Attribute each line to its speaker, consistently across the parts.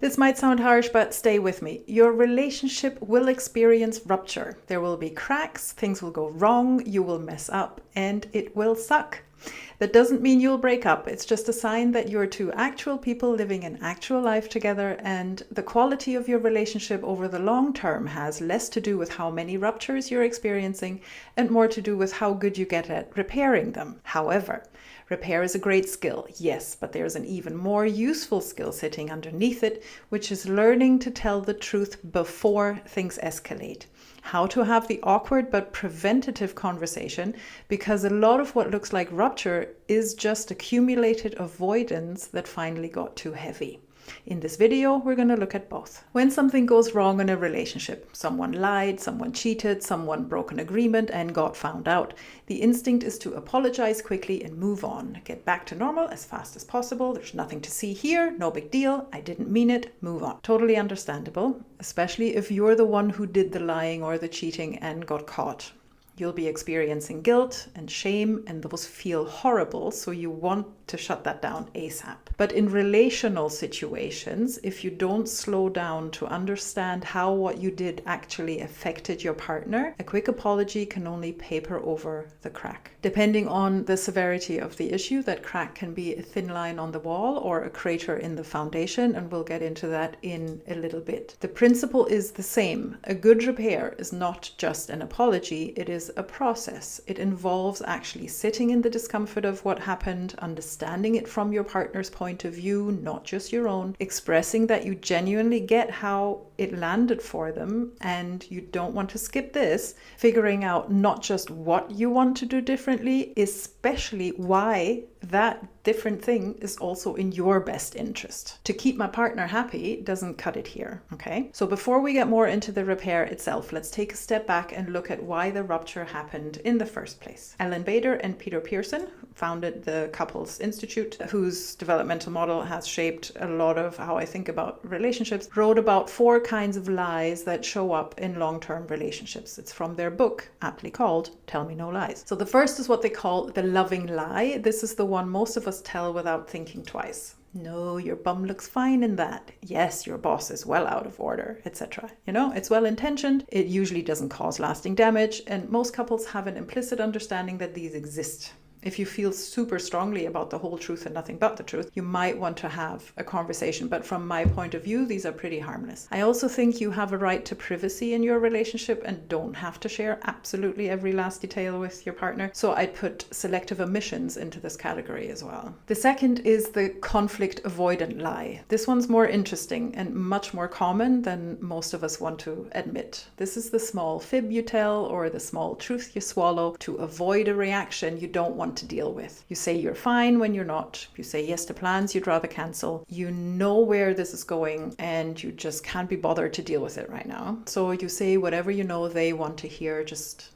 Speaker 1: This might sound harsh, but stay with me. Your relationship will experience rupture. There will be cracks, things will go wrong, you will mess up, and it will suck. That doesn't mean you'll break up. It's just a sign that you're two actual people living an actual life together, and the quality of your relationship over the long term has less to do with how many ruptures you're experiencing and more to do with how good you get at repairing them. However, repair is a great skill, yes, but there's an even more useful skill sitting underneath it, which is learning to tell the truth before things escalate. How to have the awkward but preventative conversation, because a lot of what looks like rupture is just accumulated avoidance that finally got too heavy. In this video, we're going to look at both. When something goes wrong in a relationship, someone lied, someone cheated, someone broke an agreement and got found out, the instinct is to apologize quickly and move on. Get back to normal as fast as possible. There's nothing to see here, no big deal, I didn't mean it, move on. Totally understandable, especially if you're the one who did the lying or the cheating and got caught. You'll be experiencing guilt and shame, and those feel horrible, so you want to shut that down ASAP. But in relational situations, if you don't slow down to understand how what you did actually affected your partner, a quick apology can only paper over the crack. Depending on the severity of the issue, that crack can be a thin line on the wall or a crater in the foundation, and we'll get into that in a little bit. The principle is the same. A good repair is not just an apology, it is a process. It involves actually sitting in the discomfort of what happened, understanding it from your partner's point of view, not just your own, expressing that you genuinely get how it landed for them and you don't want to skip this, figuring out not just what you want to do differently, especially why that different thing is also in your best interest. To keep my partner happy doesn't cut it here, okay? So before we get more into the repair itself, let's take a step back and look at why the rupture happened in the first place. Ellyn and Peter Pearson founded the Couples Institute, whose developmental model has shaped a lot of how I think about relationships, wrote about 4 kinds of lies that show up in long-term relationships. It's from their book, aptly called Tell Me No Lies. So the first is what they call the loving lie. This is the one most of us tell without thinking twice. No, your bum looks fine in that. Yes, your boss is well out of order, etc. You know, it's well intentioned. It usually doesn't cause lasting damage, and most couples have an implicit understanding that these exist. If you feel super strongly about the whole truth and nothing but the truth, you might want to have a conversation. But from my point of view, these are pretty harmless. I also think you have a right to privacy in your relationship and don't have to share absolutely every last detail with your partner. So I'd put selective omissions into this category as well. The second is the conflict avoidant lie. This one's more interesting and much more common than most of us want to admit. This is the small fib you tell or the small truth you swallow to avoid a reaction you don't want to deal with. You say you're fine when you're not. You say yes to plans you'd rather cancel. You know where this is going and you just can't be bothered to deal with it right now. So you say whatever you know they want to hear, just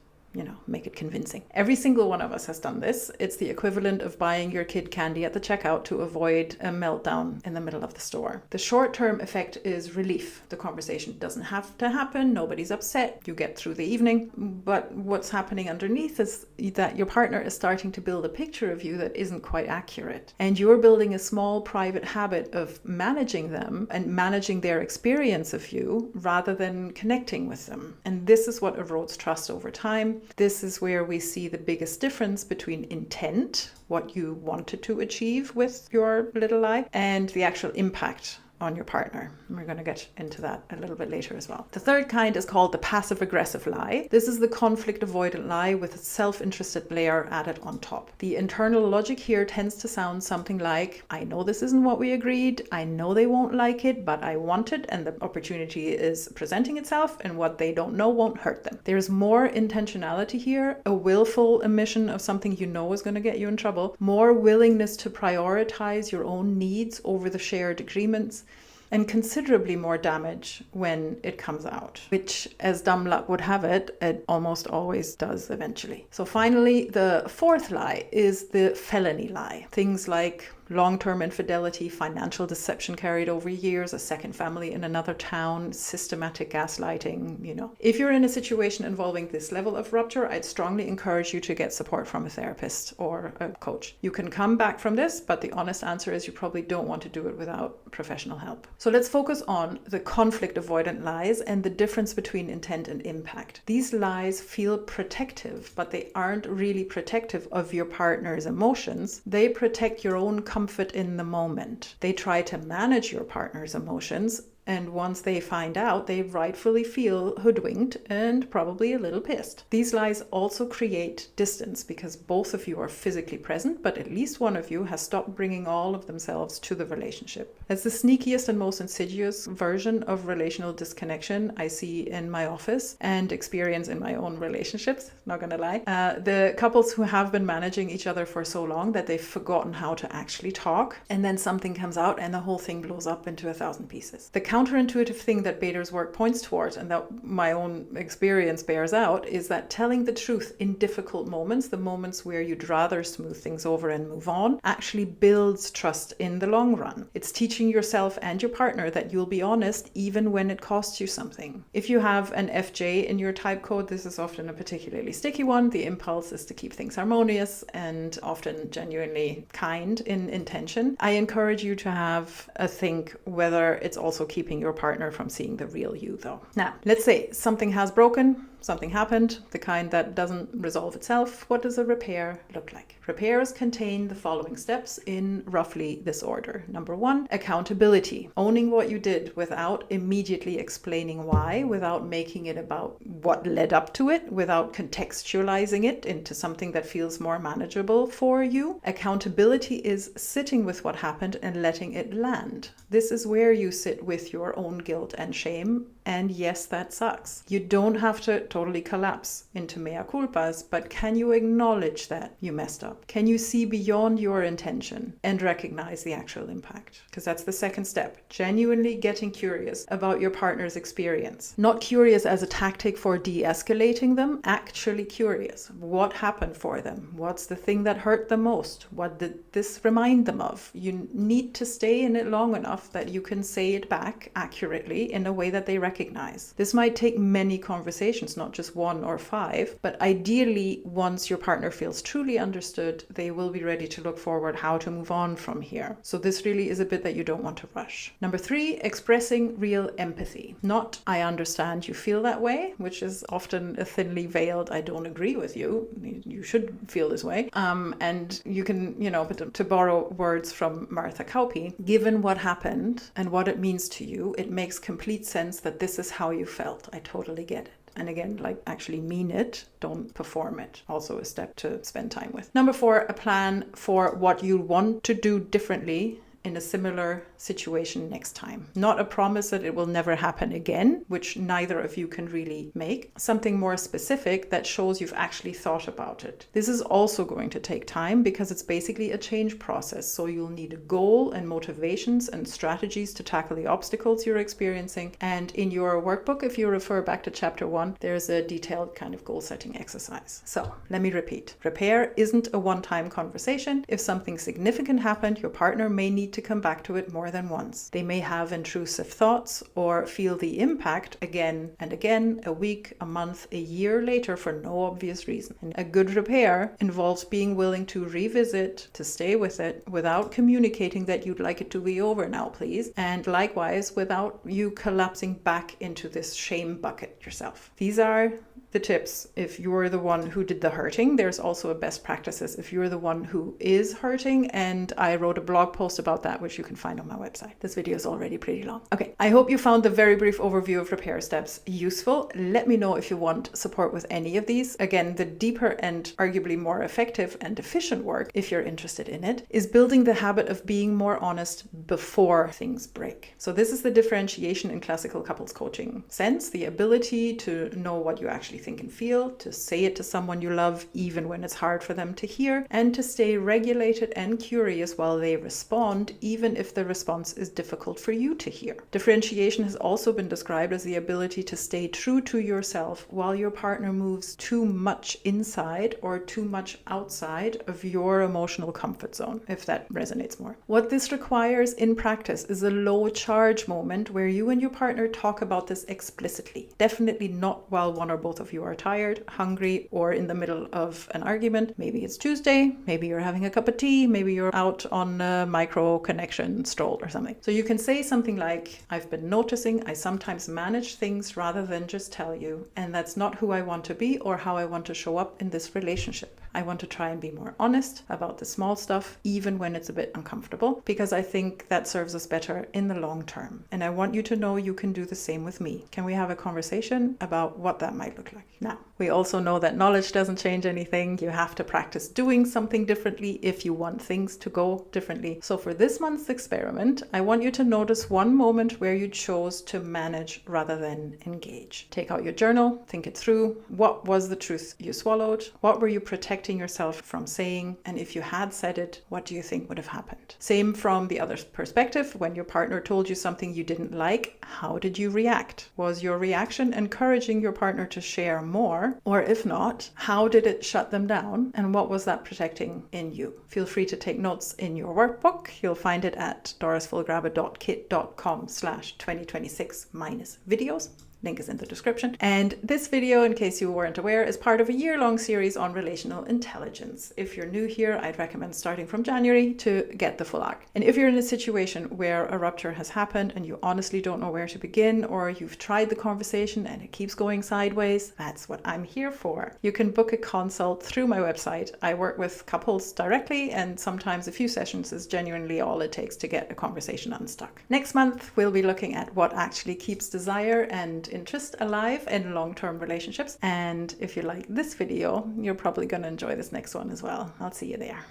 Speaker 1: make it convincing. Every single one of us has done this. It's the equivalent of buying your kid candy at the checkout to avoid a meltdown in the middle of the store. The short-term effect is relief. The conversation doesn't have to happen. Nobody's upset. You get through the evening. But what's happening underneath is that your partner is starting to build a picture of you that isn't quite accurate. And you're building a small private habit of managing them and managing their experience of you rather than connecting with them. And this is what erodes trust over time. This is where we see the biggest difference between intent, what you wanted to achieve with your little lie, and the actual impact on your partner. And we're going to get into that a little bit later as well. The third kind is called the passive-aggressive lie. This is the conflict-avoidant lie with a self-interested layer added on top. The internal logic here tends to sound something like, I know this isn't what we agreed, I know they won't like it, but I want it, and the opportunity is presenting itself, and what they don't know won't hurt them. There's more intentionality here, a willful omission of something you know is going to get you in trouble, more willingness to prioritize your own needs over the shared agreements, and considerably more damage when it comes out, which, as dumb luck would have it, it almost always does eventually. So finally, the fourth lie is the felony lie. Things like, long-term infidelity, financial deception carried over years, a second family in another town, systematic gaslighting, If you're in a situation involving this level of rupture, I'd strongly encourage you to get support from a therapist or a coach. You can come back from this, but the honest answer is you probably don't want to do it without professional help. So let's focus on the conflict avoidant lies and the difference between intent and impact. These lies feel protective, but they aren't really protective of your partner's emotions. They protect your own comfort in the moment. They try to manage your partner's emotions, and once they find out, they rightfully feel hoodwinked and probably a little pissed. These lies also create distance because both of you are physically present, but at least one of you has stopped bringing all of themselves to the relationship. It's the sneakiest and most insidious version of relational disconnection I see in my office and experience in my own relationships, not gonna lie. The couples who have been managing each other for so long that they've forgotten how to actually talk, and then something comes out and the whole thing blows up into 1,000 pieces. The counterintuitive thing that Bader's work points towards, and that my own experience bears out, is that telling the truth in difficult moments, the moments where you'd rather smooth things over and move on, actually builds trust in the long run. It's teaching yourself and your partner that you'll be honest even when it costs you something. If you have an FJ in your type code, this is often a particularly sticky one. The impulse is to keep things harmonious and often genuinely kind in intention. I encourage you to have a think whether it's also keeping your partner from seeing the real you, though. Now, let's say something has broken, something happened, the kind that doesn't resolve itself. What does a repair look like? Repairs contain the following steps in roughly this order. Number 1, accountability. Owning what you did without immediately explaining why, without making it about what led up to it, without contextualizing it into something that feels more manageable for you. Accountability is sitting with what happened and letting it land. This is where you sit with your own guilt and shame. And yes, that sucks. You don't have to totally collapse into mea culpas, but can you acknowledge that you messed up? Can you see beyond your intention and recognize the actual impact? Because that's the second step. Genuinely getting curious about your partner's experience. Not curious as a tactic for de-escalating them, actually curious. What happened for them? What's the thing that hurt them most? What did this remind them of? You need to stay in it long enough that you can say it back accurately in a way that they recognize. This might take many conversations, not just 1 or 5, but ideally, once your partner feels truly understood, they will be ready to look forward how to move on from here. So this really is a bit that you don't want to rush. Number 3, expressing real empathy. Not, I understand you feel that way, which is often a thinly veiled, I don't agree with you. You should feel this way. And you can, but to borrow words from Martha Kauppi, given what happened and what it means to you, it makes complete sense that this is how you felt. I totally get it. And again, actually mean it, don't perform it. Also a step to spend time with. Number 4, a plan for what you want to do differently in a similar situation next time. Not a promise that it will never happen again, which neither of you can really make. Something more specific that shows you've actually thought about it. This is also going to take time because it's basically a change process. So you'll need a goal and motivations and strategies to tackle the obstacles you're experiencing. And in your workbook, if you refer back to chapter 1, there's a detailed kind of goal setting exercise. So let me repeat. Repair isn't a one-time conversation. If something significant happened, your partner may need to come back to it more than once. They may have intrusive thoughts or feel the impact again and again, a week, a month, a year later for no obvious reason. And a good repair involves being willing to revisit, to stay with it without communicating that you'd like it to be over now, please. And likewise, without you collapsing back into this shame bucket yourself. These are the tips if you're the one who did the hurting. There's also a best practices if you're the one who is hurting, and I wrote a blog post about that, which you can find on my website. This video is already pretty long. Okay, I hope you found the very brief overview of repair steps useful. Let me know if you want support with any of these. Again, the deeper and arguably more effective and efficient work, if you're interested in it, is building the habit of being more honest before things break. So this is the differentiation in classical couples coaching sense, the ability to know what you actually think and feel, to say it to someone you love, even when it's hard for them to hear, and to stay regulated and curious while they respond, even if the response is difficult for you to hear. Differentiation has also been described as the ability to stay true to yourself while your partner moves too much inside or too much outside of your emotional comfort zone, if that resonates more. What this requires in practice is a low charge moment where you and your partner talk about this explicitly. Definitely not while one or both of you are tired, hungry, or in the middle of an argument. Maybe it's Tuesday, maybe you're having a cup of tea, maybe you're out on a micro connection stroll or something. So you can say something like, I've been noticing I sometimes manage things rather than just tell you, and that's not who I want to be or how I want to show up in this relationship. I want to try and be more honest about the small stuff, even when it's a bit uncomfortable, because I think that serves us better in the long term. And I want you to know you can do the same with me. Can we have a conversation about what that might look like? Now, we also know that knowledge doesn't change anything. You have to practice doing something differently if you want things to go differently. So for this month's experiment, I want you to notice one moment where you chose to manage rather than engage. Take out your journal, think it through. What was the truth you swallowed? What were you protecting yourself from saying? And if you had said it, what do you think would have happened? Same from the other perspective. When your partner told you something you didn't like, how did you react? Was your reaction encouraging your partner to share more? Or if not, how did it shut them down? And what was that protecting in you? Feel free to take notes in your workbook. You'll find it at dorisfulgrabber.kit.com/2026-videos. Link is in the description. And this video, in case you weren't aware, is part of a year-long series on relational intelligence. If you're new here, I'd recommend starting from January to get the full arc. And if you're in a situation where a rupture has happened and you honestly don't know where to begin, or you've tried the conversation and it keeps going sideways, that's what I'm here for. You can book a consult through my website. I work with couples directly, and sometimes a few sessions is genuinely all it takes to get a conversation unstuck. Next month, we'll be looking at what actually keeps desire and interest alive in long-term relationships. And if you like this video, you're probably going to enjoy this next one as well. I'll see you there.